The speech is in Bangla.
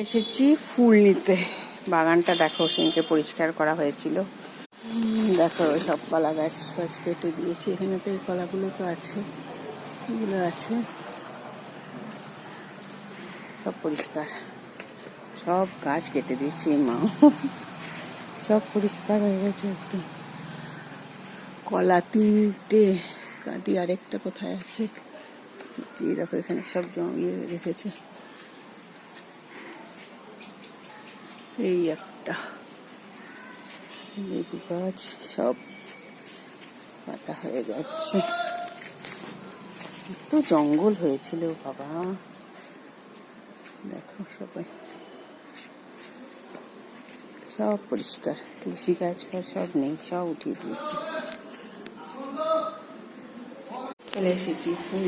এসেছি ফুল নিতে। বাগানটা দেখো, সেদিনকে পরিষ্কার করা হয়েছিল। দেখো সব কলা গাছ ফাছ কেটে দিয়েছি। এখানে তো এই কলাগুলো তো আছে, এগুলো আছে, সব পরিষ্কার। সব গাছ কেটে দিয়েছি মা, সব পরিষ্কার হয়ে গেছে একদম। কলা 3টে, কাঁদি আরেকটা কোথায় আছে দেখো, এখানে সব জমিয়ে রেখেছে। এই একটা লেবু গাছ, সব কাটা হয়ে যাচ্ছে। তো জঙ্গল হয়েছিল বাবা, দেখো সবাই সব পরিষ্কার। তুলসী গাছ বা সব নেই, সব উঠিয়ে দিয়েছি। চলে এসেছি ফুল।